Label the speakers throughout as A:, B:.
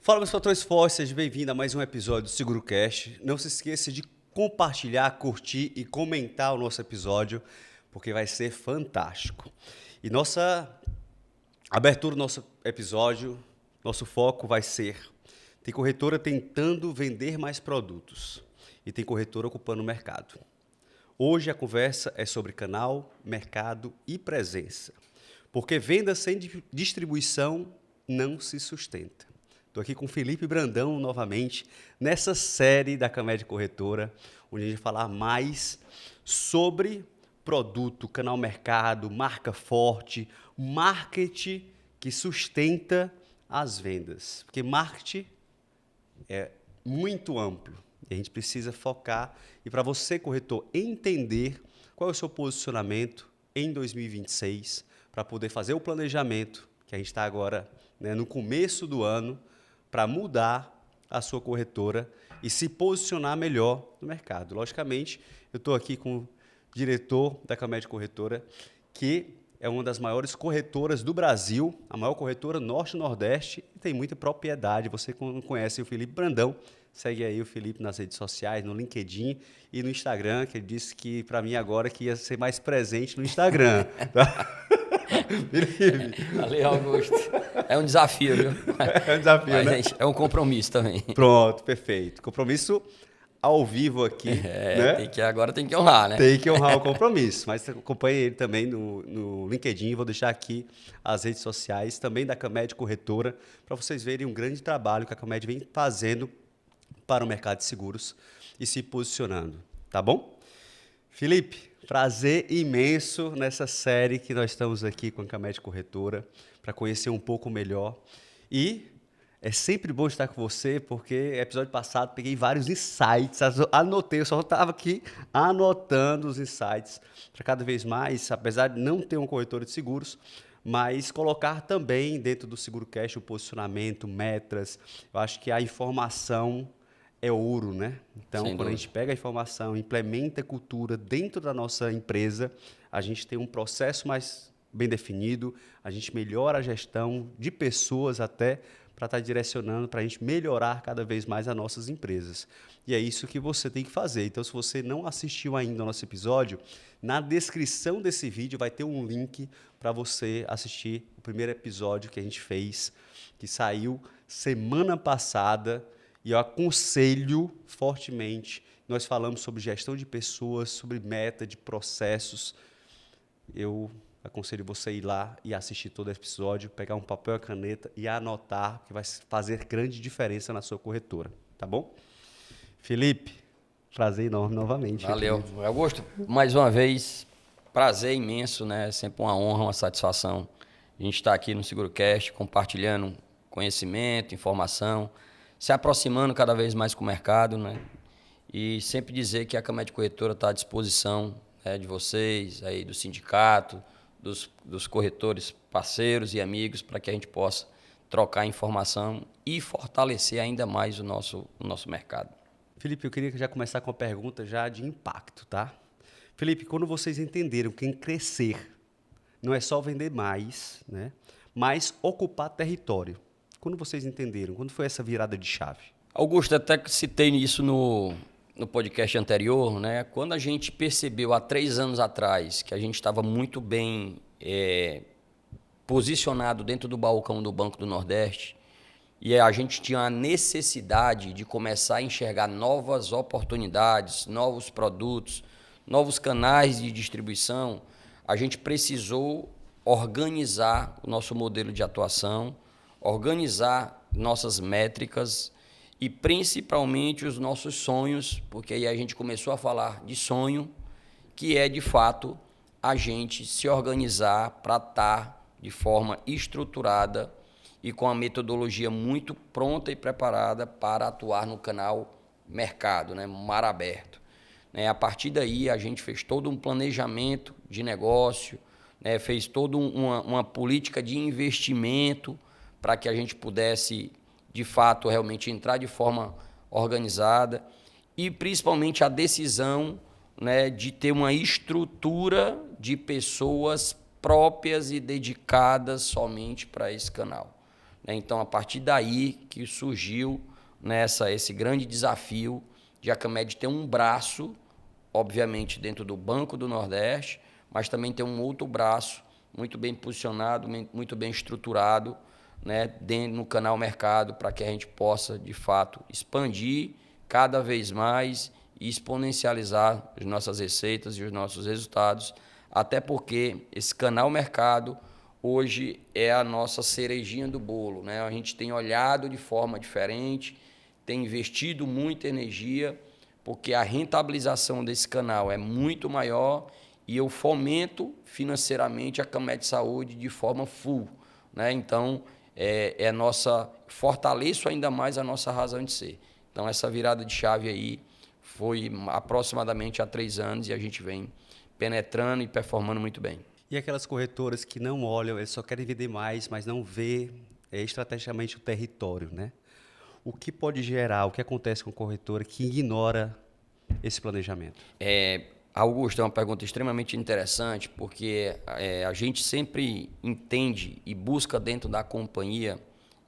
A: Fala, meus patrões fortes, seja bem-vindo a mais um episódio do SeguroCast. Não se esqueça de compartilhar, curtir e comentar o nosso episódio, porque vai ser fantástico. E nossa abertura do nosso episódio, nosso foco vai ser: tem corretora tentando vender mais produtos e tem corretora ocupando o mercado. Hoje a conversa é sobre canal, mercado e presença, porque venda sem distribuição não se sustenta. Estou aqui com o Felipe Brandão novamente, nessa série da Camed Corretora, onde a gente vai falar mais sobre produto, canal mercado, marca forte, marketing que sustenta as vendas. Porque marketing é muito amplo e a gente precisa focar. E para você, corretor, entender qual é o seu posicionamento em 2026, para poder fazer o planejamento, que a gente está agora, né, no começo do ano, para mudar a sua corretora e se posicionar melhor no mercado. Logicamente, eu estou aqui com o diretor da Camed Corretora, que é uma das maiores corretoras do Brasil, a maior corretora Norte-Nordeste, e tem muita propriedade. Você conhece o Felipe Brandão, segue aí o Felipe nas redes sociais, no LinkedIn e no Instagram, que ele disse que, para mim, agora que ia ser mais presente no Instagram. Tá? Felipe.
B: Valeu, Augusto. É um desafio, viu?
A: É um desafio,
B: Mas,
A: né?
B: gente, é um compromisso também.
A: Pronto, perfeito. Compromisso ao vivo aqui, né?
B: Agora tem que honrar, né?
A: Tem que honrar o compromisso. Mas acompanhe ele também no LinkedIn. Vou deixar aqui as redes sociais também da Camed Corretora, para vocês verem um grande trabalho que a Camed vem fazendo para o mercado de seguros e se posicionando. Tá bom? Felipe, prazer imenso nessa série que nós estamos aqui com a Camed Corretora, para conhecer um pouco melhor. E é sempre bom estar com você, porque episódio passado peguei vários insights, anotei, eu só estava aqui anotando os insights para cada vez mais, apesar de não ter um corretor de seguros, mas colocar também dentro do SeguroCast o posicionamento, metas. Eu acho que a informação é ouro, né? Então,
B: Sem
A: quando a
B: dúvida.
A: gente pega a informação, implementa a cultura dentro da nossa empresa, a gente tem um processo mais bem definido, a gente melhora a gestão de pessoas até para estar direcionando, para a gente melhorar cada vez mais as nossas empresas. E é isso que você tem que fazer. Então, se você não assistiu ainda ao nosso episódio, na descrição desse vídeo vai ter um link para você assistir o primeiro episódio que a gente fez, que saiu semana passada. E eu aconselho fortemente. Nós falamos sobre gestão de pessoas, sobre meta, de processos. Eu aconselho você ir lá e assistir todo esse episódio, pegar um papel e caneta e anotar, que vai fazer grande diferença na sua corretora. Tá bom? Felipe, prazer enorme novamente.
B: Valeu. Augusto, mais uma vez, prazer imenso, né? É sempre uma honra, uma satisfação. A gente está aqui no SeguroCast compartilhando conhecimento, informação, se aproximando cada vez mais com o mercado, né? E sempre dizer que a Camed Corretora está à disposição, né, de vocês, aí do sindicato, dos corretores parceiros e amigos, para que a gente possa trocar informação e fortalecer ainda mais o nosso mercado.
A: Felipe, eu queria já começar com uma pergunta já de impacto, tá? Felipe, quando vocês entenderam que em crescer não é só vender mais, né, mas ocupar território, quando vocês entenderam? Quando foi essa virada de chave?
B: Augusto, até citei isso no podcast anterior, né? Quando a gente percebeu há 3 anos atrás que a gente estava muito bem posicionado dentro do balcão do Banco do Nordeste e a gente tinha a necessidade de começar a enxergar novas oportunidades, novos produtos, novos canais de distribuição, a gente precisou organizar o nosso modelo de atuação, organizar nossas métricas e principalmente os nossos sonhos, porque aí a gente começou a falar de sonho, que é de fato a gente se organizar para estar de forma estruturada e com a metodologia muito pronta e preparada para atuar no canal mercado, né, mar aberto. A partir daí a gente fez todo um planejamento de negócio, né, fez toda uma política de investimento para que a gente pudesse, de fato, realmente entrar de forma organizada e, principalmente, a decisão, né, de ter uma estrutura de pessoas próprias e dedicadas somente para esse canal. né? Então, a partir daí que surgiu esse grande desafio de a Camed ter um braço, obviamente, dentro do Banco do Nordeste, mas também ter um outro braço muito bem posicionado, muito bem estruturado, né, dentro no canal mercado, para que a gente possa, de fato, expandir cada vez mais e exponencializar as nossas receitas e os nossos resultados, até porque esse canal mercado hoje é a nossa cerejinha do bolo, né? A gente tem olhado de forma diferente, tem investido muita energia, porque a rentabilização desse canal é muito maior e eu fomento financeiramente a Camed Saúde de forma full, né? Então, fortaleço ainda mais a nossa razão de ser. Então, essa virada de chave aí foi aproximadamente há 3 anos e a gente vem penetrando e performando muito bem.
A: E aquelas corretoras que não olham, eles só querem vender mais, mas não vê estrategicamente o território, né? O que pode gerar, o que acontece com a corretora que ignora esse planejamento?
B: Augusto, é uma pergunta extremamente interessante, porque a gente sempre entende e busca dentro da companhia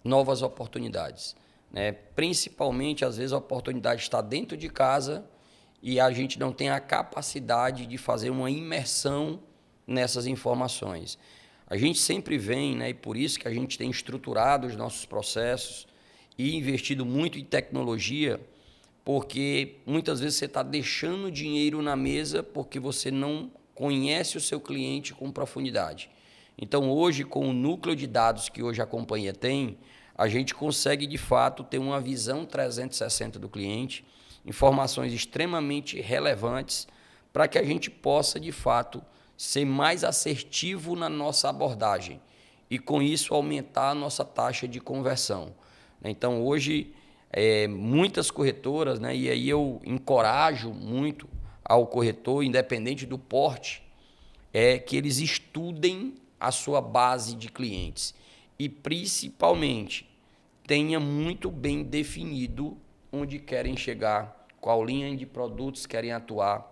B: novas oportunidades, né? Principalmente, às vezes, a oportunidade está dentro de casa e a gente não tem a capacidade de fazer uma imersão nessas informações. A gente sempre vem, né, e por isso que a gente tem estruturado os nossos processos e investido muito em tecnologia, porque muitas vezes você está deixando dinheiro na mesa porque você não conhece o seu cliente com profundidade. Então, hoje, com o núcleo de dados que hoje a companhia tem, a gente consegue, de fato, ter uma visão 360 do cliente, informações extremamente relevantes para que a gente possa, de fato, ser mais assertivo na nossa abordagem e, com isso, aumentar a nossa taxa de conversão. Então, hoje, muitas corretoras, né, e aí eu encorajo muito ao corretor, independente do porte, que eles estudem a sua base de clientes e, principalmente, tenha muito bem definido onde querem chegar, qual linha de produtos querem atuar,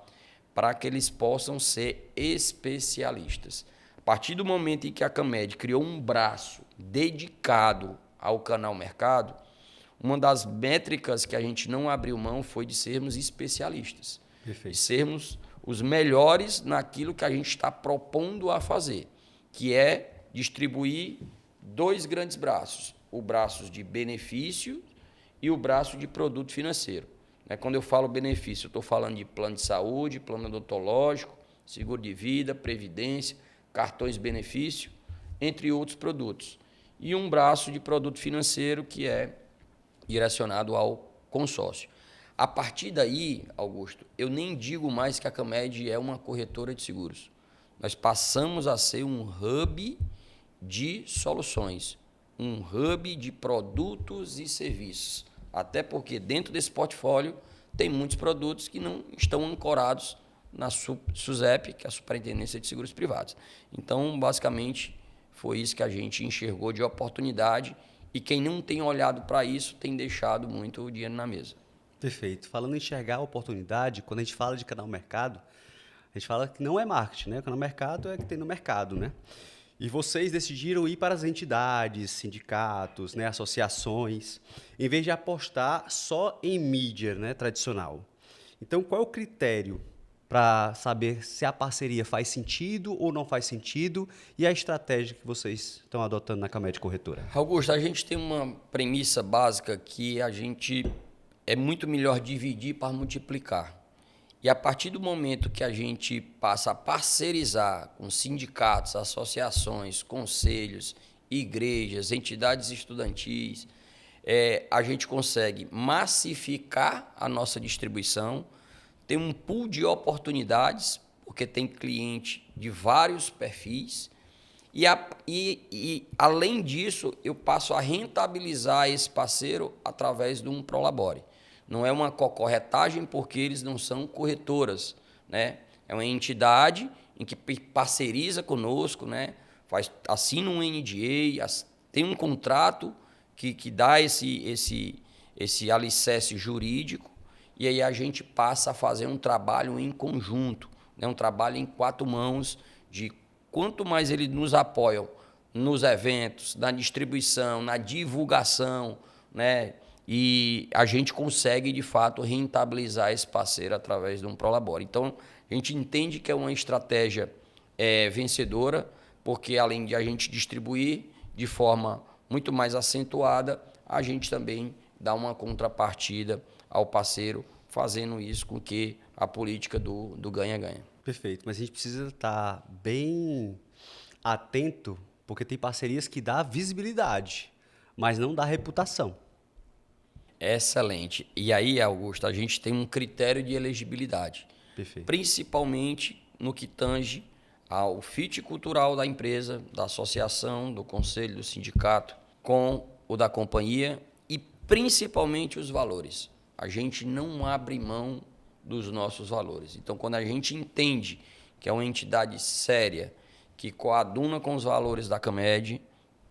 B: para que eles possam ser especialistas. A partir do momento em que a Camed criou um braço dedicado ao canal mercado, uma das métricas que a gente não abriu mão foi de sermos especialistas.
A: Perfeito.
B: De sermos os melhores naquilo que a gente está propondo a fazer, que é distribuir 2 grandes braços, o braço de benefício e o braço de produto financeiro. Quando eu falo benefício, eu estou falando de plano de saúde, plano odontológico, seguro de vida, previdência, cartões benefício, entre outros produtos. E um braço de produto financeiro que é direcionado ao consórcio. A partir daí, Augusto, eu nem digo mais que a Camed é uma corretora de seguros. Nós passamos a ser um hub de soluções, um hub de produtos e serviços. Até porque dentro desse portfólio tem muitos produtos que não estão ancorados na SUSEP, que é a Superintendência de Seguros Privados. Então, basicamente, foi isso que a gente enxergou de oportunidade e quem não tem olhado para isso tem deixado muito dinheiro na mesa.
A: Perfeito. Falando em enxergar a oportunidade, quando a gente fala de canal mercado, a gente fala que não é marketing, né? O canal mercado é que tem no mercado, né? E vocês decidiram ir para as entidades, sindicatos, né, associações, em vez de apostar só em mídia, né, tradicional. Então, qual é o critério para saber se a parceria faz sentido ou não faz sentido e a estratégia que vocês estão adotando na Camed Corretora?
B: Augusto, a gente tem uma premissa básica que a gente é muito melhor dividir para multiplicar. E a partir do momento que a gente passa a parcerizar com sindicatos, associações, conselhos, igrejas, entidades estudantis, a gente consegue massificar a nossa distribuição, ter um pool de oportunidades, porque tem cliente de vários perfis, e além disso, eu passo a rentabilizar esse parceiro através de um Prolabore. Não é uma corretagem porque eles não são corretoras, né? É uma entidade em que parceriza conosco, né? Assina um NDA, tem um contrato que dá esse alicerce jurídico e aí a gente passa a fazer um trabalho em conjunto, né? Um trabalho em 4 mãos de quanto mais eles nos apoiam nos eventos, na distribuição, na divulgação, né? E a gente consegue, de fato, rentabilizar esse parceiro através de um Prolabore. Então, a gente entende que é uma estratégia vencedora, porque além de a gente distribuir de forma muito mais acentuada, a gente também dá uma contrapartida ao parceiro, fazendo isso com que a política do ganha-ganha.
A: Perfeito, mas a gente precisa estar bem atento, porque tem parcerias que dá visibilidade, mas não dá reputação.
B: Excelente. E aí, Augusto, a gente tem um critério de elegibilidade.
A: Perfeito.
B: Principalmente no que tange ao fit cultural da empresa, da associação, do conselho, do sindicato, com o da companhia e principalmente os valores. A gente não abre mão dos nossos valores. Então, quando a gente entende que é uma entidade séria, que coaduna com os valores da CAMED,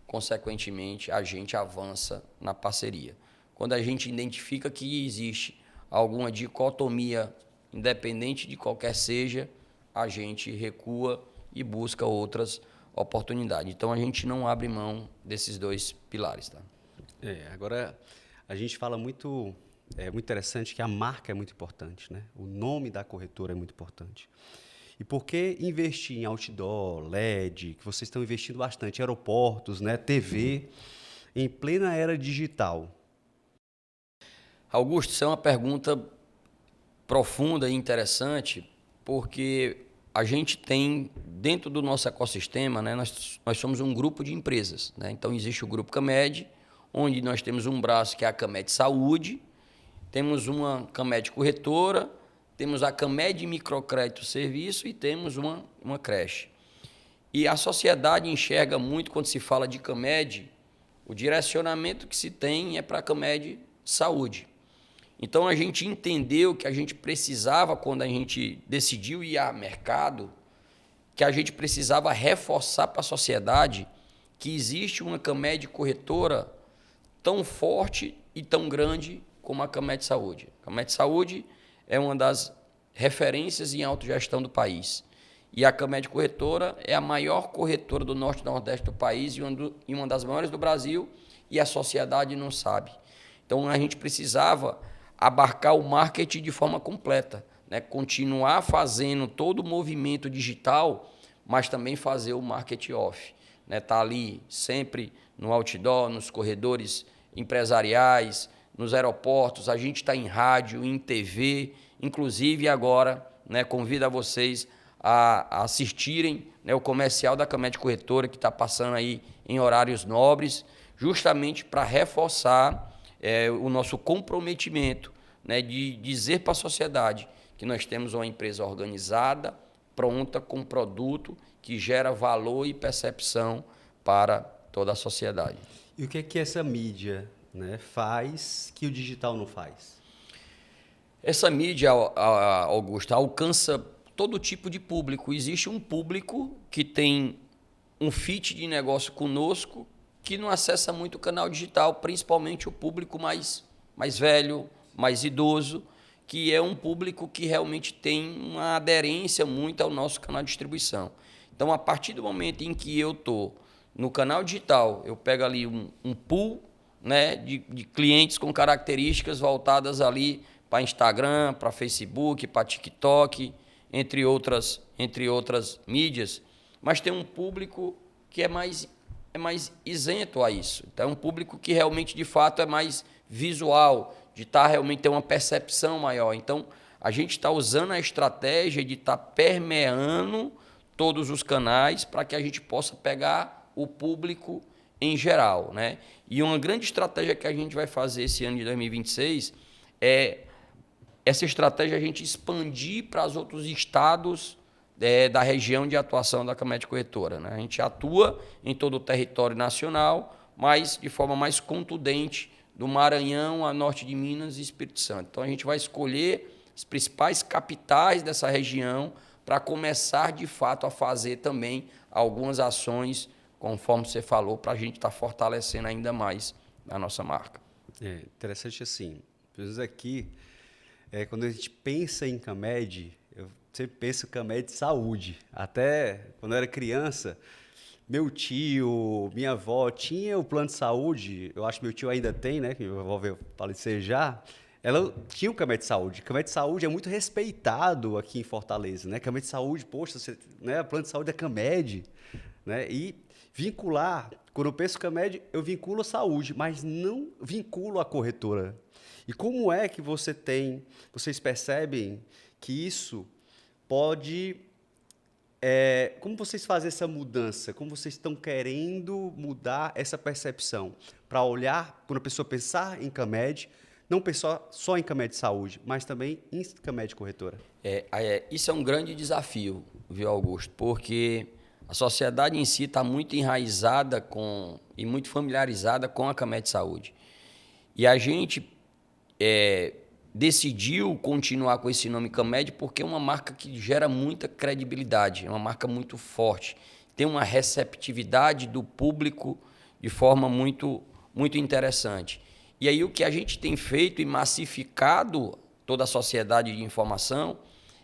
B: consequentemente, a gente avança na parceria. Quando a gente identifica que existe alguma dicotomia, independente de qualquer seja, a gente recua e busca outras oportunidades. Então, a gente não abre mão desses dois pilares. Tá?
A: Agora, a gente fala muito, é muito interessante que a marca é muito importante, né? O nome da corretora é muito importante. E por que investir em outdoor, LED, que vocês estão investindo bastante, aeroportos, né, TV, em plena era digital?
B: Augusto, isso é uma pergunta profunda e interessante, porque a gente tem, dentro do nosso ecossistema, né, nós somos um grupo de empresas. Né? Então, existe o Grupo CAMED, onde nós temos um braço que é a CAMED Saúde, temos uma CAMED Corretora, temos a CAMED Microcrédito Serviço e temos uma creche. E a sociedade enxerga muito, quando se fala de CAMED, o direcionamento que se tem é para a CAMED Saúde. Então, a gente entendeu que a gente precisava, quando a gente decidiu ir ao mercado, que a gente precisava reforçar para a sociedade que existe uma CAMED corretora tão forte e tão grande como a CAMED Saúde. A CAMED Saúde é uma das referências em autogestão do país. E a CAMED Corretora é a maior corretora do norte e nordeste do país e uma das maiores do Brasil, e a sociedade não sabe. Então, a gente precisava abarcar o marketing de forma completa, né? Continuar fazendo todo o movimento digital, mas também fazer o marketing off. Né? Tá ali sempre no outdoor, nos corredores empresariais, nos aeroportos, a gente está em rádio, em TV, inclusive agora, né, convido a vocês a assistirem, né, o comercial da CAMED Corretora, que está passando aí em horários nobres, justamente para reforçar o nosso comprometimento, né, de dizer para a sociedade que nós temos uma empresa organizada, pronta, com produto que gera valor e percepção para toda a sociedade.
A: E o que é que essa mídia, né, faz que o digital não faz?
B: Essa mídia, Augusta, alcança todo tipo de público. Existe um público que tem um fit de negócio conosco que não acessa muito o canal digital, principalmente o público mais velho, mais idoso, que é um público que realmente tem uma aderência muito ao nosso canal de distribuição. Então, a partir do momento em que eu estou no canal digital, eu pego ali um pool, né, de clientes com características voltadas ali para Instagram, para Facebook, para TikTok, entre outras mídias, mas tem um público que é mais isento a isso. Então, é um público que realmente, de fato, é mais visual, de estar realmente ter uma percepção maior. Então, a gente está usando a estratégia de estar permeando todos os canais para que a gente possa pegar o público em geral, né? E uma grande estratégia que a gente vai fazer esse ano de 2026 é essa estratégia a gente expandir para os outros estados da região de atuação da CAMED Corretora. Né? A gente atua em todo o território nacional, mas de forma mais contundente, do Maranhão a norte de Minas e Espírito Santo. Então, a gente vai escolher as principais capitais dessa região para começar, de fato, a fazer também algumas ações, conforme você falou, para a gente estar fortalecendo ainda mais a nossa marca.
A: É interessante assim, pelo menos aqui, quando a gente pensa em CAMED, eu sempre penso CAMED Saúde. Até quando eu era criança, meu tio, minha avó tinha o plano de saúde, eu acho que meu tio ainda tem, né? Que minha avó veio falecer já. Ela tinha o Camed de Saúde. Camed de Saúde é muito respeitado aqui em Fortaleza, né? Camed de Saúde, poxa, você, né? O plano de saúde é Camed, né? E vincular, quando eu penso Camed, eu vinculo a saúde, mas não vinculo a corretora. E como é que vocês percebem que isso pode como vocês fazem essa mudança? Como vocês estão querendo mudar essa percepção? Para olhar, quando a pessoa pensar em Camed, não pensar só em Camed Saúde, mas também em Camed Corretora.
B: Isso é um grande desafio, viu, Augusto? Porque a sociedade em si está muito enraizada e muito familiarizada com a Camed Saúde. E a gente decidiu continuar com esse nome Camed porque é uma marca que gera muita credibilidade, é uma marca muito forte, tem uma receptividade do público de forma muito, muito interessante. E aí o que a gente tem feito e massificado toda a sociedade de informação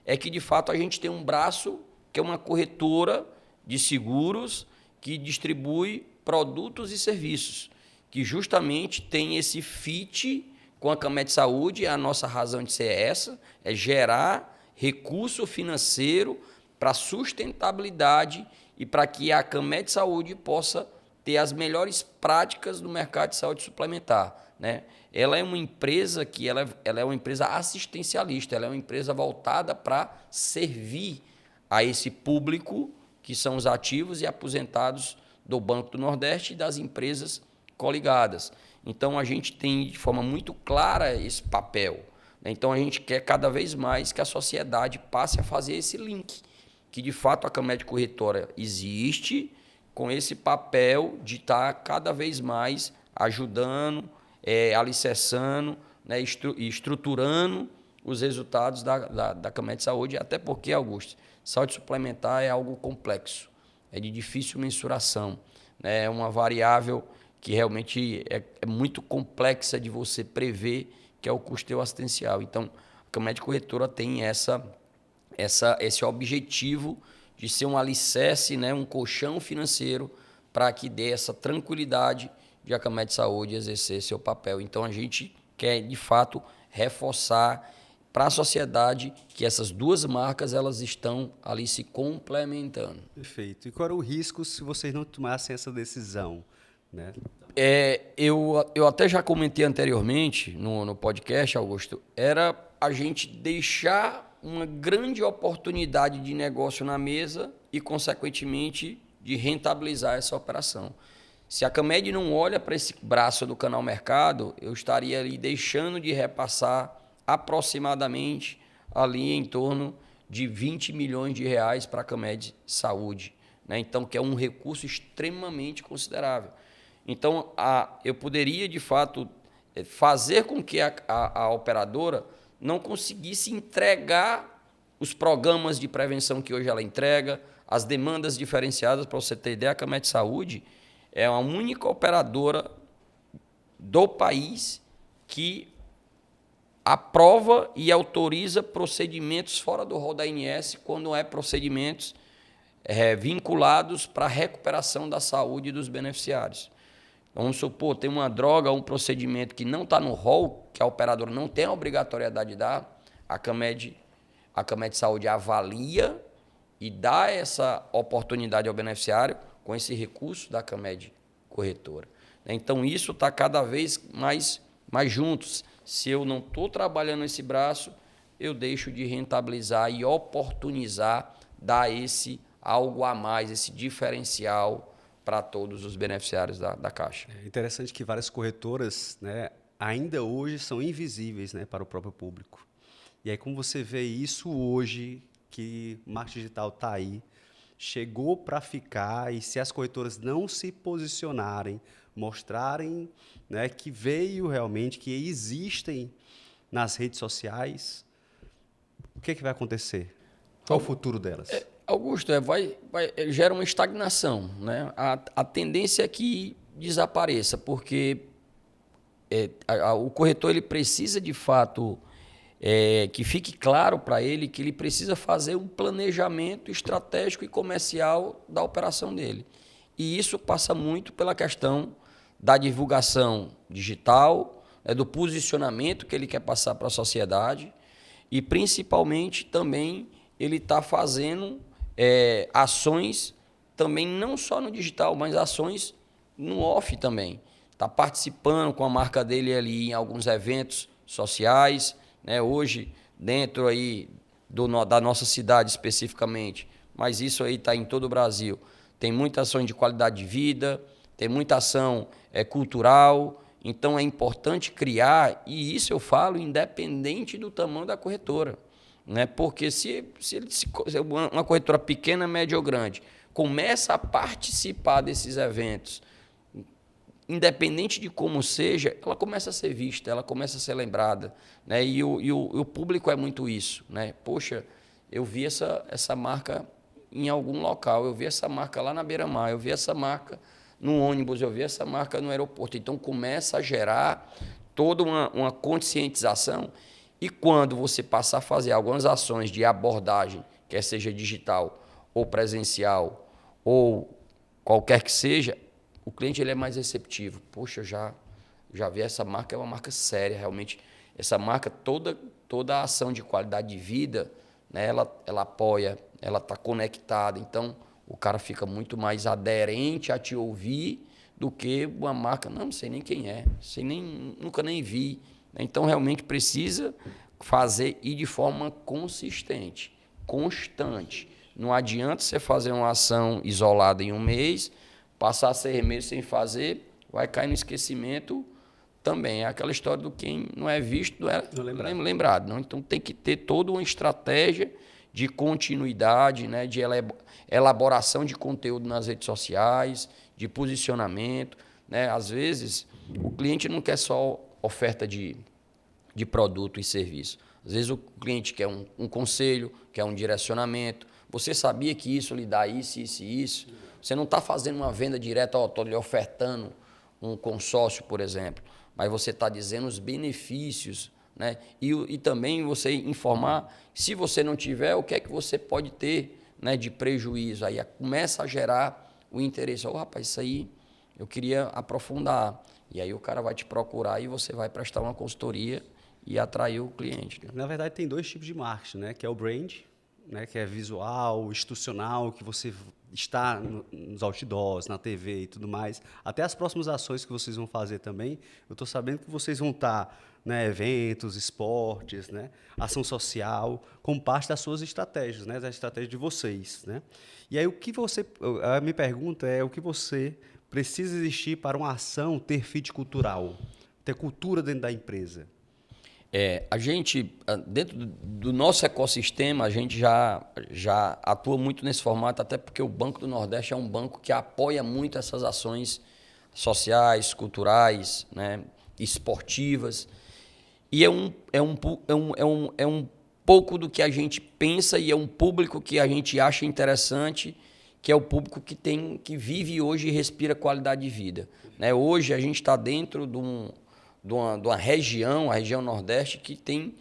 B: é que, de fato, a gente tem um braço que é uma corretora de seguros que distribui produtos e serviços, que justamente tem esse fit com a Camed Saúde. A nossa razão de ser essa, é gerar recurso financeiro para sustentabilidade e para que a Camed Saúde possa ter as melhores práticas no mercado de saúde suplementar, né? Ela é uma empresa que ela é uma empresa assistencialista, ela é uma empresa voltada para servir a esse público que são os ativos e aposentados do Banco do Nordeste e das empresas coligadas. Então, a gente tem de forma muito clara esse papel, né? Então, a gente quer cada vez mais que a sociedade passe a fazer esse link, que de fato a Camed Corretora existe com esse papel de estar cada vez mais ajudando, alicerçando, né, estruturando os resultados da Camed Saúde, até porque, Augusto, saúde suplementar é algo complexo, é de difícil mensuração, né? É uma variável que realmente é muito complexa de você prever, que é o custeio assistencial. Então, a Camed Corretora tem esse objetivo de ser um alicerce, né, um colchão financeiro para que dê essa tranquilidade de a Camed Saúde exercer seu papel. Então, a gente quer, de fato, reforçar para a sociedade que essas duas marcas elas estão ali se complementando.
A: Perfeito. E qual era o risco se vocês não tomassem essa decisão, né?
B: Eu até já comentei anteriormente no podcast, Augusto, era a gente deixar uma grande oportunidade de negócio na mesa e, consequentemente, de rentabilizar essa operação. Se a Camed não olha para esse braço do canal mercado, eu estaria ali deixando de repassar aproximadamente ali em torno de 20 milhões de reais para a Camed Saúde, né? Então, que é um recurso extremamente considerável. Então, eu poderia, de fato, fazer com que a operadora não conseguisse entregar os programas de prevenção que hoje ela entrega, as demandas diferenciadas. Para você ter ideia, a Camed Saúde é a única operadora do país que aprova e autoriza procedimentos fora do rol da ANS quando é procedimentos vinculados para a recuperação da saúde dos beneficiários. Vamos supor, tem uma droga, um procedimento que não está no rol, que a operadora não tem a obrigatoriedade de dar, a Camed Saúde avalia e dá essa oportunidade ao beneficiário com esse recurso da Camed Corretora. Então, isso está cada vez mais juntos. Se eu não estou trabalhando esse braço, eu deixo de rentabilizar e oportunizar, dar esse algo a mais, esse diferencial para todos os beneficiários da Caixa.
A: É interessante que várias corretoras, né, ainda hoje são invisíveis, né, para o próprio público. E aí, como você vê isso hoje, que o marketing digital está aí, chegou para ficar, e se as corretoras não se posicionarem, mostrarem, né, que veio realmente, que existem nas redes sociais, o que vai acontecer? Qual o futuro delas?
B: Augusto, gera uma estagnação, né? A tendência é que desapareça, porque o corretor ele precisa, de fato, que fique claro para ele que ele precisa fazer um planejamento estratégico e comercial da operação dele. E isso passa muito pela questão da divulgação digital, do posicionamento que ele quer passar para a sociedade e, principalmente, também ele está fazendo ações também não só no digital, mas ações no off também. Está participando com a marca dele ali em alguns eventos sociais, né? Hoje, dentro aí da nossa cidade especificamente, mas isso aí está em todo o Brasil. Tem muita ação de qualidade de vida, tem muita ação cultural, então é importante criar, e isso eu falo independente do tamanho da corretora, né? Porque se uma corretora pequena, média ou grande começa a participar desses eventos, independente de como seja, ela começa a ser vista, ela começa a ser lembrada, né? E o público é muito isso, né? Poxa, eu vi essa marca em algum local, eu vi essa marca lá na Beira-Mar, eu vi essa marca no ônibus, eu vi essa marca no aeroporto. Então, começa a gerar toda uma conscientização e quando você passar a fazer algumas ações de abordagem, quer seja digital ou presencial ou qualquer que seja, o cliente ele é mais receptivo. Poxa, já vi essa marca, é uma marca séria, realmente. Essa marca, toda a ação de qualidade de vida, né, ela apoia, ela está conectada. Então, o cara fica muito mais aderente a te ouvir do que uma marca, não sei nem quem é, nunca nem vi. Então, realmente precisa fazer e de forma consistente, constante. Não adianta você fazer uma ação isolada em um mês, passar 6 meses sem fazer, vai cair no esquecimento também. É aquela história do quem não é visto, não é lembrado. Não? Então, tem que ter toda uma estratégia de continuidade, né, de elaboração de conteúdo nas redes sociais, de posicionamento, né? Às vezes, o cliente não quer só oferta de produto e serviço. Às vezes, o cliente quer um conselho, quer um direcionamento. Você sabia que isso lhe dá isso, isso e isso? Você não está fazendo uma venda direta, estou lhe ofertando um consórcio, por exemplo, mas você está dizendo os benefícios, né? E também você informar, se você não tiver, o que é que você pode ter, né, de prejuízo. Aí começa a gerar o interesse. Rapaz, isso aí eu queria aprofundar. E aí o cara vai te procurar e você vai prestar uma consultoria e atrair o cliente.
A: Na verdade, tem 2 tipos de marketing, né? Que é o brand, né, que é visual, institucional, que você está nos outdoors, na TV e tudo mais. Até as próximas ações que vocês vão fazer também, eu estou sabendo que vocês vão estar, né, eventos, esportes, né, ação social, como parte das suas estratégias, né, da estratégia de vocês, né? E aí a minha pergunta é o que você precisa existir para uma ação ter fit cultural, ter cultura dentro da empresa?
B: A gente, dentro do nosso ecossistema, a gente já atua muito nesse formato, até porque o Banco do Nordeste é um banco que apoia muito essas ações sociais, culturais, né, esportivas. E é um pouco do que a gente pensa e é um público que a gente acha interessante, que é o público que vive hoje e respira qualidade de vida, né? Hoje a gente está dentro de uma região, a região Nordeste, que tem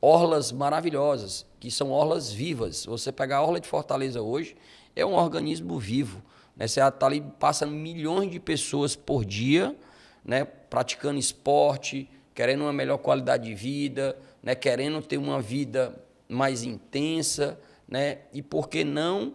B: orlas maravilhosas, que são orlas vivas. Você pegar a orla de Fortaleza hoje, é um organismo vivo, né? Você tá ali, passa milhões de pessoas por dia, né, praticando esporte, querendo uma melhor qualidade de vida, né, querendo ter uma vida mais intensa, né? E por que não,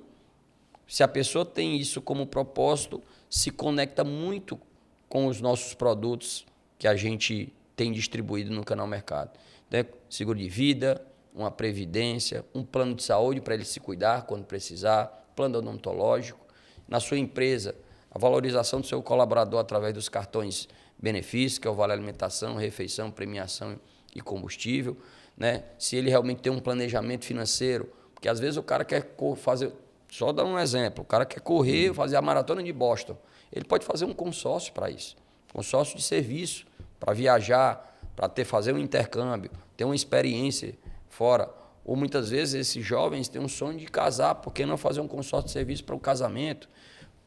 B: se a pessoa tem isso como propósito, se conecta muito com os nossos produtos que a gente tem distribuído no Canal Mercado. Então, seguro de vida, uma previdência, um plano de saúde para ele se cuidar quando precisar, plano odontológico. Na sua empresa, a valorização do seu colaborador através dos cartões benefícios, que é o Vale Alimentação, refeição, premiação e combustível, né? Se ele realmente tem um planejamento financeiro, porque às vezes o cara quer fazer, só dar um exemplo, o cara quer correr, fazer a maratona de Boston, ele pode fazer um consórcio para isso, consórcio de serviço, para viajar, para fazer um intercâmbio, ter uma experiência fora. Ou muitas vezes esses jovens têm um sonho de casar, por que não fazer um consórcio de serviço para o casamento?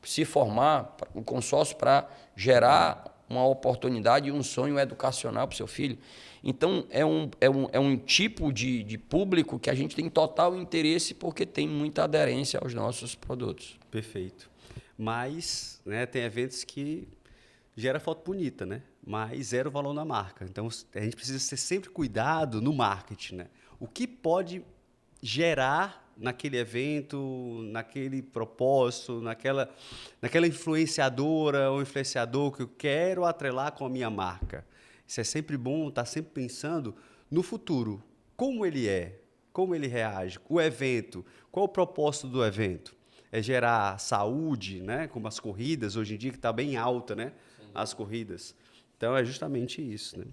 B: Se formar, um consórcio para gerar uma oportunidade e um sonho educacional para o seu filho. Então, é um tipo de público que a gente tem total interesse porque tem muita aderência aos nossos produtos.
A: Perfeito. mas, né, tem eventos que gera foto bonita, né? Mas zero valor na marca. Então, a gente precisa ter sempre cuidado no marketing, né? O que pode gerar naquele evento, naquele propósito, naquela influenciadora ou influenciador que eu quero atrelar com a minha marca. Isso é sempre bom, estar sempre pensando no futuro. Como ele é, como ele reage, o evento, qual o propósito do evento? É gerar saúde, né? Como as corridas, hoje em dia que está bem alta, né? As corridas. Então, é justamente isso, né?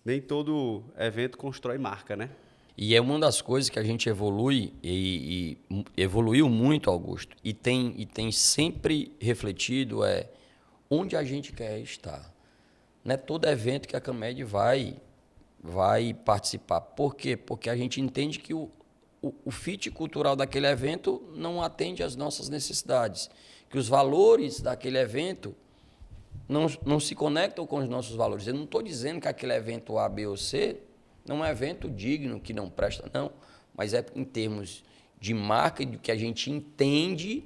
A: Nem todo evento constrói marca, né?
B: E é uma das coisas que a gente evolui e evoluiu muito, Augusto, e tem sempre refletido onde a gente quer estar. Não é todo evento que a Camed vai participar. Por quê? Porque a gente entende que o fit cultural daquele evento não atende às nossas necessidades, que os valores daquele evento não se conectam com os nossos valores. Eu não estou dizendo que aquele evento A, B ou C não é um evento digno, que não presta, não. Mas é em termos de marca, do que a gente entende,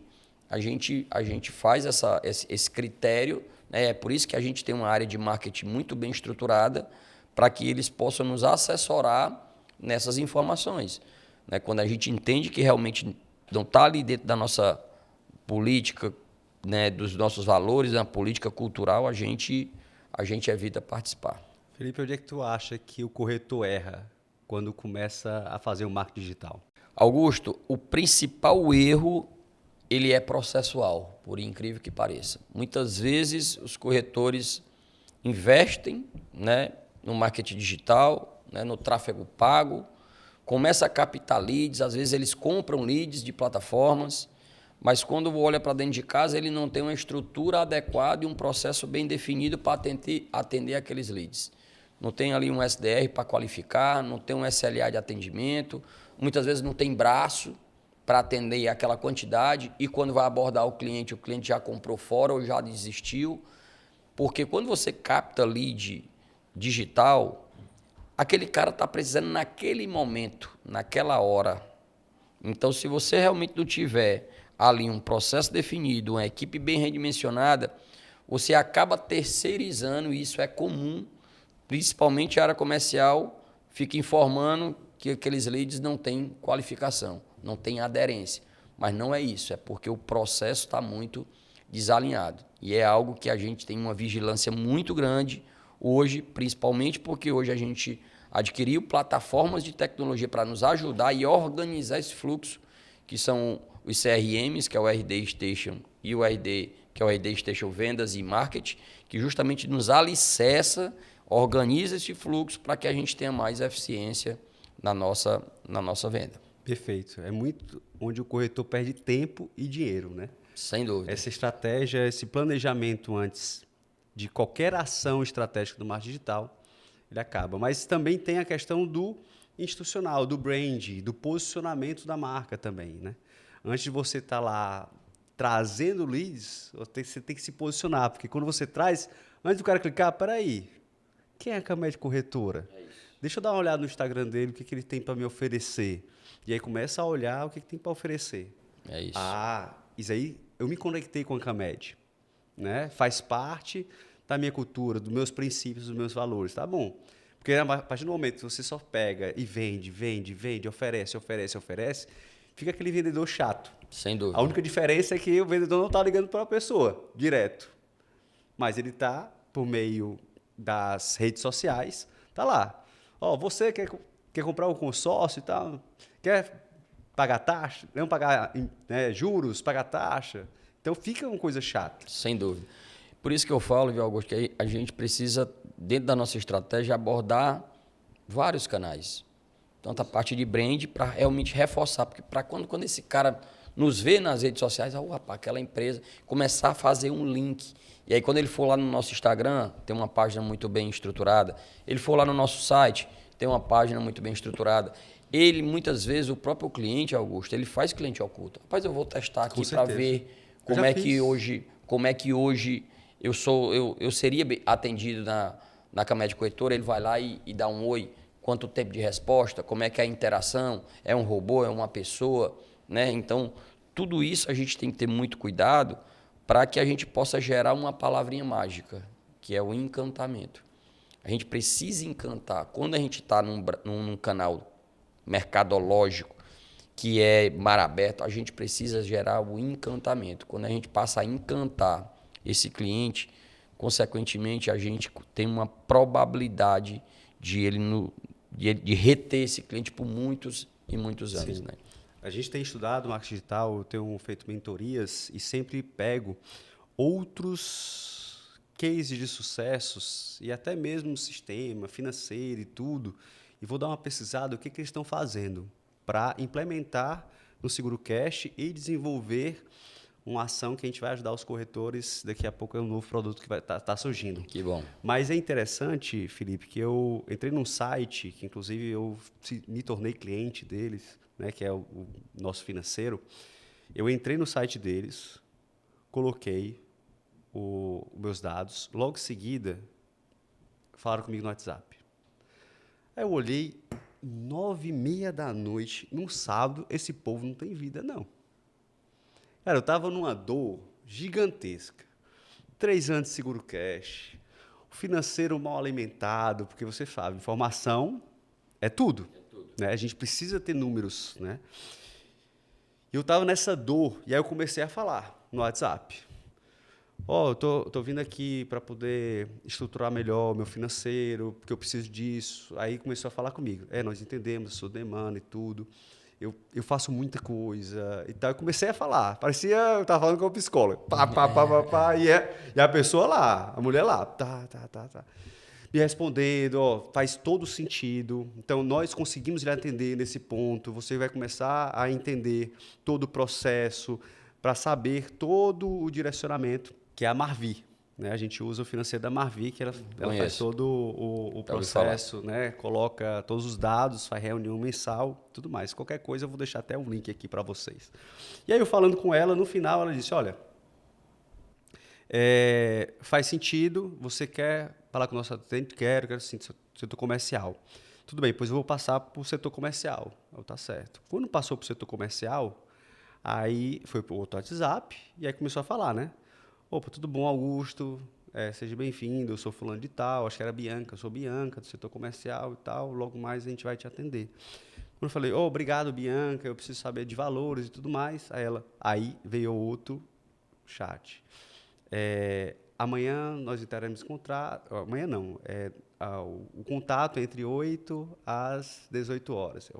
B: a gente faz esse critério. Né? É por isso que a gente tem uma área de marketing muito bem estruturada, para que eles possam nos assessorar nessas informações. Né? Quando a gente entende que realmente não está ali dentro da nossa política, né, dos nossos valores, da política cultural, a gente evita participar.
A: Felipe, onde é que tu acha que o corretor erra quando começa a fazer o marketing digital?
B: Augusto, o principal erro, ele é processual, por incrível que pareça. Muitas vezes os corretores investem, né, no marketing digital, né, no tráfego pago, começa a captar leads, às vezes eles compram leads de plataformas, mas quando olha para dentro de casa, ele não tem uma estrutura adequada e um processo bem definido para atender aqueles leads. Não tem ali um SDR para qualificar, não tem um SLA de atendimento, muitas vezes não tem braço para atender aquela quantidade e quando vai abordar o cliente já comprou fora ou já desistiu. Porque quando você capta lead digital, aquele cara está precisando naquele momento, naquela hora. Então, se você realmente não tiver ali um processo definido, uma equipe bem redimensionada, você acaba terceirizando, e isso é comum, principalmente a área comercial fica informando que aqueles leads não têm qualificação, não têm aderência. Mas não é isso, é porque o processo está muito desalinhado. E é algo que a gente tem uma vigilância muito grande hoje, principalmente porque hoje a gente adquiriu plataformas de tecnologia para nos ajudar e organizar esse fluxo, que são os CRMs, que é o RD Station, e o RD, que é o RD Station Vendas e Marketing, que justamente nos alicerça, organiza esse fluxo para que a gente tenha mais eficiência na nossa venda.
A: Perfeito. É muito onde o corretor perde tempo e dinheiro, né?
B: Sem dúvida.
A: Essa estratégia, esse planejamento antes de qualquer ação estratégica do marketing digital, ele acaba. Mas também tem a questão do institucional, do brand, do posicionamento da marca também, né? Antes de você estar lá trazendo leads, você tem que se posicionar, porque quando você traz, antes do cara clicar, peraí, quem é a Camed Corretora? Deixa eu dar uma olhada no Instagram dele, o que ele tem para me oferecer. E aí começa a olhar o que tem para oferecer.
B: É isso.
A: Ah, isso aí, eu me conectei com a Camed, né? Faz parte da minha cultura, dos meus princípios, dos meus valores, tá bom? Porque a partir do momento que você só pega e vende, oferece, fica aquele vendedor chato.
B: Sem dúvida.
A: A única diferença é que o vendedor não está ligando para a pessoa, direto. Mas ele está, por meio das redes sociais, tá lá. Ó, você quer comprar um consórcio e tal, quer pagar taxa, não pagar, né, juros, pagar taxa. Então fica uma coisa chata.
B: Sem dúvida. Por isso que eu falo, viu, Augusto, que a gente precisa, dentro da nossa estratégia, abordar vários canais. Tanto a parte de brand para realmente reforçar, porque para quando esse cara nos vê nas redes sociais, rapaz, aquela empresa, começar a fazer um link. E aí, quando ele for lá no nosso Instagram, tem uma página muito bem estruturada. Ele for lá no nosso site, tem uma página muito bem estruturada. Ele, muitas vezes, o próprio cliente, Augusto, ele faz cliente oculto. Rapaz, eu vou testar aqui para ver como é que hoje eu seria atendido na Camed Corretora. Ele vai lá e dá um oi, quanto tempo de resposta, como é que é a interação, é um robô, é uma pessoa, né? Então, tudo isso a gente tem que ter muito cuidado para que a gente possa gerar uma palavrinha mágica, que é o encantamento. A gente precisa encantar. Quando a gente está num canal mercadológico, que é mar aberto, a gente precisa gerar o encantamento. Quando a gente passa a encantar esse cliente, consequentemente, a gente tem uma probabilidade de reter esse cliente por muitos e muitos anos. Né?
A: A gente tem estudado marketing digital, eu tenho feito mentorias e sempre pego outros cases de sucessos e até mesmo sistema financeiro e tudo, e vou dar uma pesquisada o que eles estão fazendo para implementar no Seguro Cash e desenvolver uma ação que a gente vai ajudar os corretores. Daqui a pouco é um novo produto que vai tá surgindo.
B: Que bom.
A: Mas é interessante, Felipe, que eu entrei num site, que inclusive eu me tornei cliente deles, né, que é o nosso financeiro. Eu entrei no site deles, coloquei os meus dados, logo em seguida falaram comigo no WhatsApp. Aí eu olhei, 9h30 da noite, num sábado, esse povo não tem vida, não. Cara, eu estava numa dor gigantesca. 3 anos de seguro cash, o financeiro mal alimentado, porque você sabe, informação é tudo. Né? A gente precisa ter números. Né? E eu estava nessa dor, e aí eu comecei a falar no WhatsApp. Eu tô vindo aqui para poder estruturar melhor o meu financeiro, porque eu preciso disso. Aí começou a falar comigo. Nós entendemos a sua demanda e tudo. Eu faço muita coisa e tal. Eu comecei a falar. Parecia eu estava falando com o psicólogo. E a pessoa lá, a mulher lá. Tá. Me respondendo, faz todo sentido. Então, nós conseguimos lhe atender nesse ponto. Você vai começar a entender todo o processo para saber todo o direcionamento, que é a Marvi. Né? A gente usa o financeiro da Marvi, que ela faz todo o processo, né? Coloca todos os dados, faz reunião mensal, tudo mais. Qualquer coisa, eu vou deixar até um link aqui para vocês. E aí, eu falando com ela, no final, ela disse, olha, faz sentido, você quer falar com o nosso atendente? Quero sim, setor comercial. Tudo bem, pois eu vou passar para o setor comercial. Tá certo. Quando passou para o setor comercial, aí foi para o outro WhatsApp, e aí começou a falar, né? Opa, tudo bom, Augusto? Seja bem-vindo, eu sou fulano de tal, acho que era Bianca, eu sou Bianca, do setor comercial e tal, logo mais a gente vai te atender. Quando eu falei, obrigado, Bianca, eu preciso saber de valores e tudo mais, aí veio outro chat. Amanhã nós entraremos em contrato, amanhã não, o contato entre 8 às 18 horas.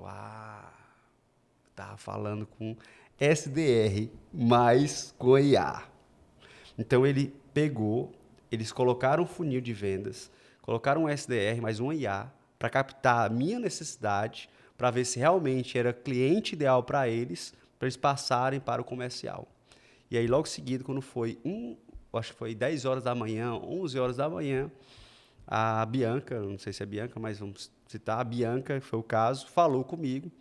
A: Estava falando com SDR, mais com IA. Então, eles colocaram um funil de vendas, colocaram um SDR mais um IA para captar a minha necessidade, para ver se realmente era cliente ideal para eles passarem para o comercial. E aí, logo em seguida, quando foi acho que foi 10 horas da manhã, 11 horas da manhã, a Bianca, não sei se é Bianca, mas vamos citar, a Bianca, que foi o caso, falou comigo.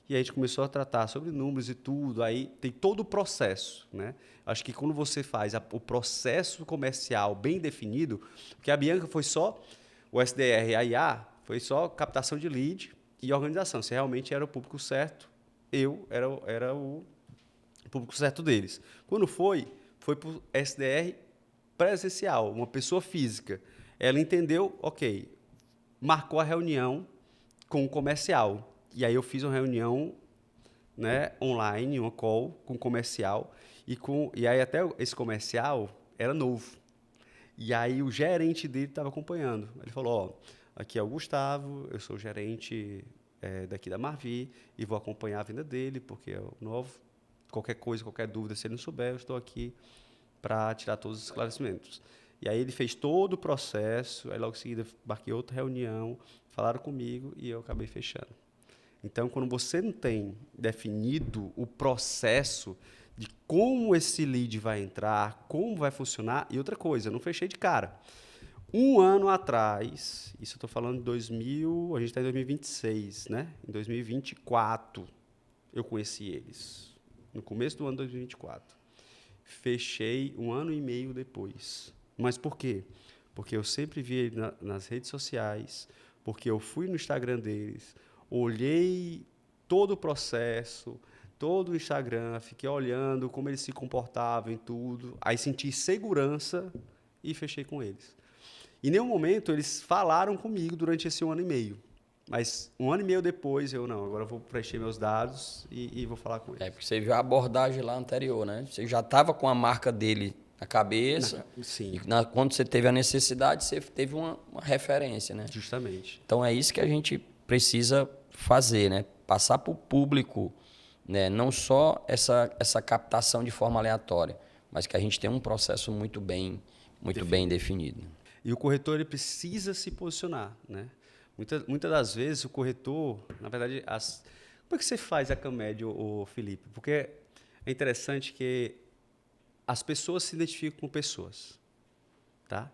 A: E a gente começou a tratar sobre números e tudo, aí tem todo o processo. Né? Acho que quando você faz o processo comercial bem definido, porque a Bianca foi só, o SDR e a IA, foi só captação de lead e organização. Se realmente era o público certo, eu era o público certo deles. Quando foi para o SDR presencial, uma pessoa física. Ela entendeu, marcou a reunião com o comercial. E aí eu fiz uma reunião, né, online, uma call com o comercial. E aí até esse comercial era novo. E aí o gerente dele estava acompanhando. Ele falou, aqui é o Gustavo, eu sou o gerente daqui da Marvi e vou acompanhar a venda dele, porque é o novo. Qualquer coisa, qualquer dúvida, se ele não souber, eu estou aqui para tirar todos os esclarecimentos. E aí ele fez todo o processo, aí logo em seguida marquei outra reunião, falaram comigo e eu acabei fechando. Então, quando você não tem definido o processo de como esse lead vai entrar, como vai funcionar, e outra coisa, eu não fechei de cara. 1 ano atrás, isso eu estou falando de 2000, a gente está em 2026, né? Em 2024, eu conheci eles. No começo do ano de 2024. Fechei 1 ano e meio depois. Mas por quê? Porque eu sempre vi ele nas redes sociais, porque eu fui no Instagram deles, olhei todo o processo, todo o Instagram, fiquei olhando como eles se comportavam em tudo, aí senti segurança e fechei com eles. Em nenhum momento eles falaram comigo durante esse 1 ano e meio. Mas 1 ano e meio depois, agora eu vou preencher meus dados e vou falar com eles.
B: Porque você viu a abordagem lá anterior, né? Você já estava com a marca dele na cabeça.
A: Sim.
B: E quando você teve a necessidade, você teve uma referência, né?
A: Justamente.
B: Então é isso que a gente precisa fazer, né? Passar para o público, né? Não só essa captação de forma aleatória, mas que a gente tem um processo muito bem definido.
A: E o corretor ele precisa se posicionar, né? Muitas das vezes o corretor, na verdade, como é que você faz a Camed, ô Felipe? Porque é interessante que as pessoas se identificam com pessoas, tá?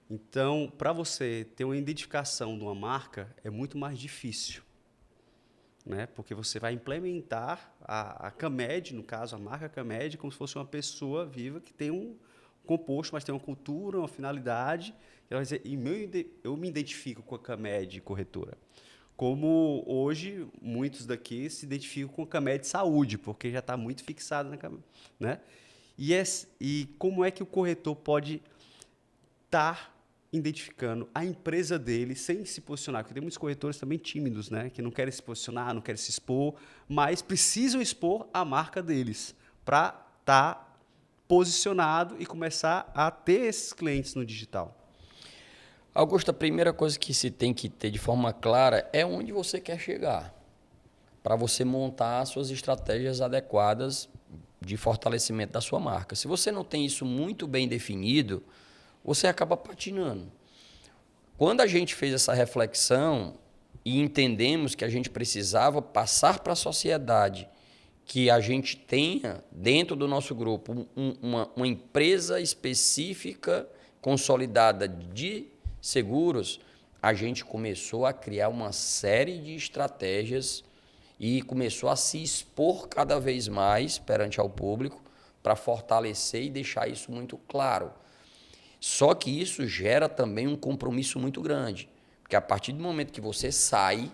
A: Então, para você ter uma identificação de uma marca, é muito mais difícil, né? Porque você vai implementar a Camed, no caso, a marca Camed, como se fosse uma pessoa viva que tem um composto, mas tem uma cultura, uma finalidade. Ela vai dizer, eu me identifico com a Camed corretora. Como hoje, muitos daqui se identificam com a Camed Saúde, porque já está muito fixado na Camed, né? E como é que o corretor pode estar identificando a empresa dele sem se posicionar? Porque tem muitos corretores também tímidos, né? Que não querem se posicionar, não querem se expor, mas precisam expor a marca deles para estar posicionado e começar a ter esses clientes no digital.
B: Augusto, a primeira coisa que se tem que ter de forma clara é onde você quer chegar, para você montar as suas estratégias adequadas de fortalecimento da sua marca. Se você não tem isso muito bem definido, você acaba patinando. Quando a gente fez essa reflexão e entendemos que a gente precisava passar para a sociedade que a gente tenha dentro do nosso grupo uma empresa específica consolidada de seguros, a gente começou a criar uma série de estratégias e começou a se expor cada vez mais perante ao público para fortalecer e deixar isso muito claro. Só que isso gera também um compromisso muito grande, porque a partir do momento que você sai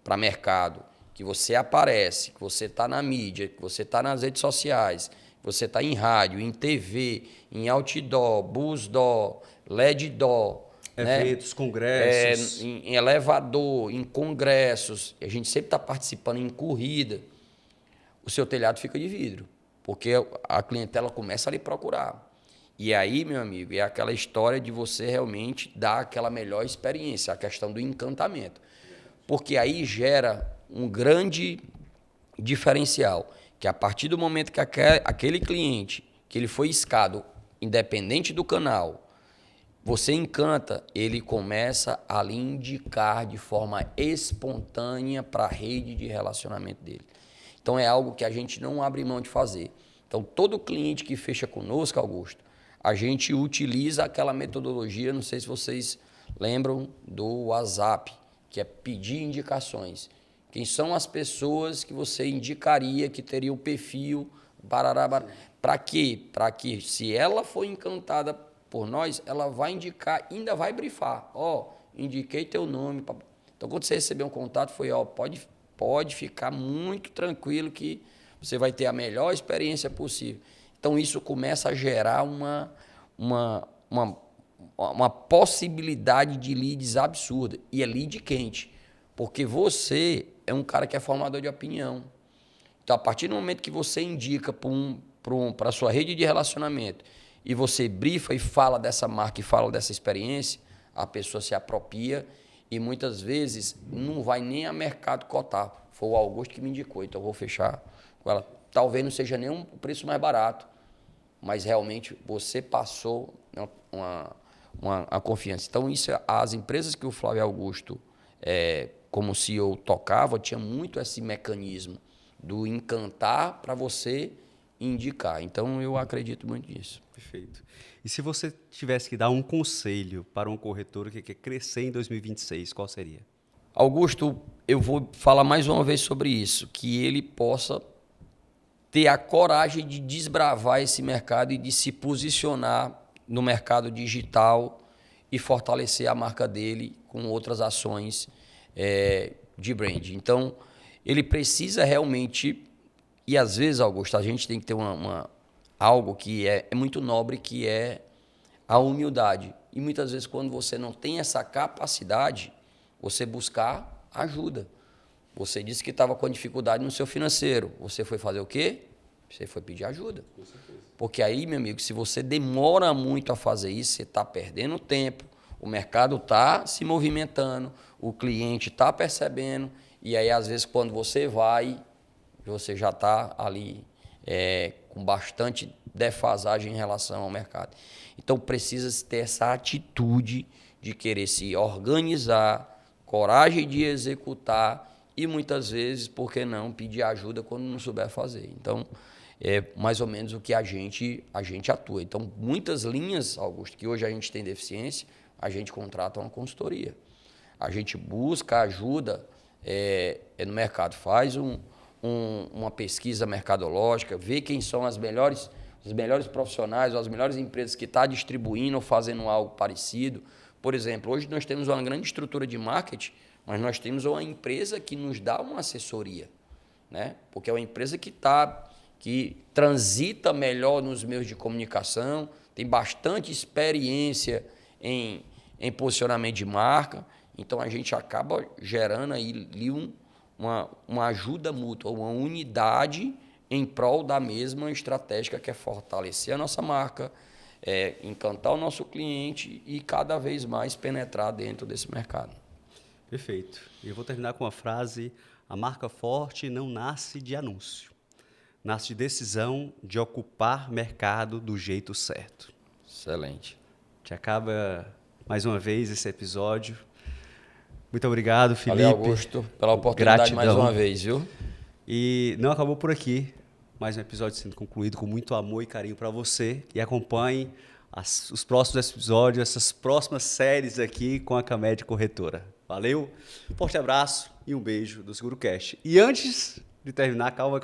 B: para mercado, que você aparece, que você está na mídia, que você está nas redes sociais, que você está em rádio, em TV, em outdoor, busdoor, LED-door,
A: eventos, congressos.
B: em elevador, em congressos, a gente sempre está participando em corrida, o seu telhado fica de vidro, porque a clientela começa a lhe procurar. E aí, meu amigo, é aquela história de você realmente dar aquela melhor experiência, a questão do encantamento. Porque aí gera um grande diferencial, que a partir do momento que aquele cliente, que ele foi iscado, independente do canal, você encanta, ele começa a lhe indicar de forma espontânea para a rede de relacionamento dele. Então, é algo que a gente não abre mão de fazer. Então, todo cliente que fecha conosco, Augusto, a gente utiliza aquela metodologia, não sei se vocês lembram do WhatsApp, que é pedir indicações. Quem são as pessoas que você indicaria que teria o perfil, para quê? Para que, se ela for encantada por nós, ela vai indicar, ainda vai brifar. Indiquei teu nome. Então, quando você receber um contato, pode ficar muito tranquilo que você vai ter a melhor experiência possível. Então, isso começa a gerar uma possibilidade de leads absurda. E é lead quente, porque você é um cara que é formador de opinião. Então, a partir do momento que você indica para a sua rede de relacionamento e você brifa e fala dessa marca e fala dessa experiência, a pessoa se apropria e muitas vezes não vai nem a mercado cotar. Foi o Augusto que me indicou, então eu vou fechar com ela. Talvez não seja nem um preço mais barato, mas realmente você passou uma confiança. Então, isso, as empresas que o Flávio Augusto, como CEO, tocava, tinha muito esse mecanismo do encantar para você indicar. Então, eu acredito muito nisso.
A: Perfeito. E se você tivesse que dar um conselho para um corretor que quer crescer em 2026, qual seria?
B: Augusto, eu vou falar mais uma vez sobre isso, que ele possa ter a coragem de desbravar esse mercado e de se posicionar no mercado digital e fortalecer a marca dele com outras ações de brand. Então, ele precisa realmente E às vezes, Augusto, a gente tem que ter algo que é muito nobre, que é a humildade. E muitas vezes, quando você não tem essa capacidade, você buscar ajuda. Você disse que estava com dificuldade no seu financeiro. Você foi fazer o quê? Você foi pedir ajuda. Com certeza. Porque aí, meu amigo, se você demora muito a fazer isso, você está perdendo tempo, o mercado está se movimentando, o cliente está percebendo, e aí, às vezes, quando você vai, você já está ali com bastante defasagem em relação ao mercado. Então, precisa ter essa atitude de querer se organizar, coragem de executar e, muitas vezes, por que não, pedir ajuda quando não souber fazer. Então, é mais ou menos o que a gente atua. Então, muitas linhas, Augusto, que hoje a gente tem deficiência, a gente contrata uma consultoria. A gente busca ajuda no mercado, faz uma pesquisa mercadológica, vê quem são os melhores profissionais, ou as melhores empresas que estão distribuindo ou fazendo algo parecido. Por exemplo, hoje nós temos uma grande estrutura de marketing, mas nós temos uma empresa que nos dá uma assessoria, né? Porque é uma empresa que transita melhor nos meios de comunicação, tem bastante experiência em posicionamento de marca, então a gente acaba gerando aí uma ajuda mútua, uma unidade em prol da mesma estratégia, que é fortalecer a nossa marca, encantar o nosso cliente e cada vez mais penetrar dentro desse mercado.
A: Perfeito. E eu vou terminar com uma frase: a marca forte não nasce de anúncio, nasce de decisão de ocupar mercado do jeito certo.
B: Excelente.
A: Te acaba mais uma vez esse episódio. Muito obrigado, Felipe.
B: Valeu, Augusto, pela oportunidade. Gratidão. Mais uma vez, viu?
A: E não acabou por aqui. Mais um episódio sendo concluído com muito amor e carinho para você. E acompanhe os próximos episódios, essas próximas séries aqui com a Camed Corretora. Valeu, forte abraço e um beijo do SeguroCast. E antes de terminar, calma.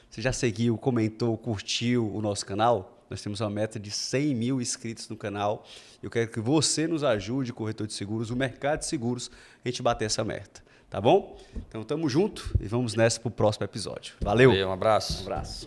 A: Você já seguiu, comentou, curtiu o nosso canal? Nós temos uma meta de 100 mil inscritos no canal. Eu quero que você nos ajude, corretor de seguros, o mercado de seguros, a gente bater essa meta. Tá bom? Então, tamo junto e vamos nessa pro próximo episódio. Valeu.
B: Um abraço.
A: Um abraço.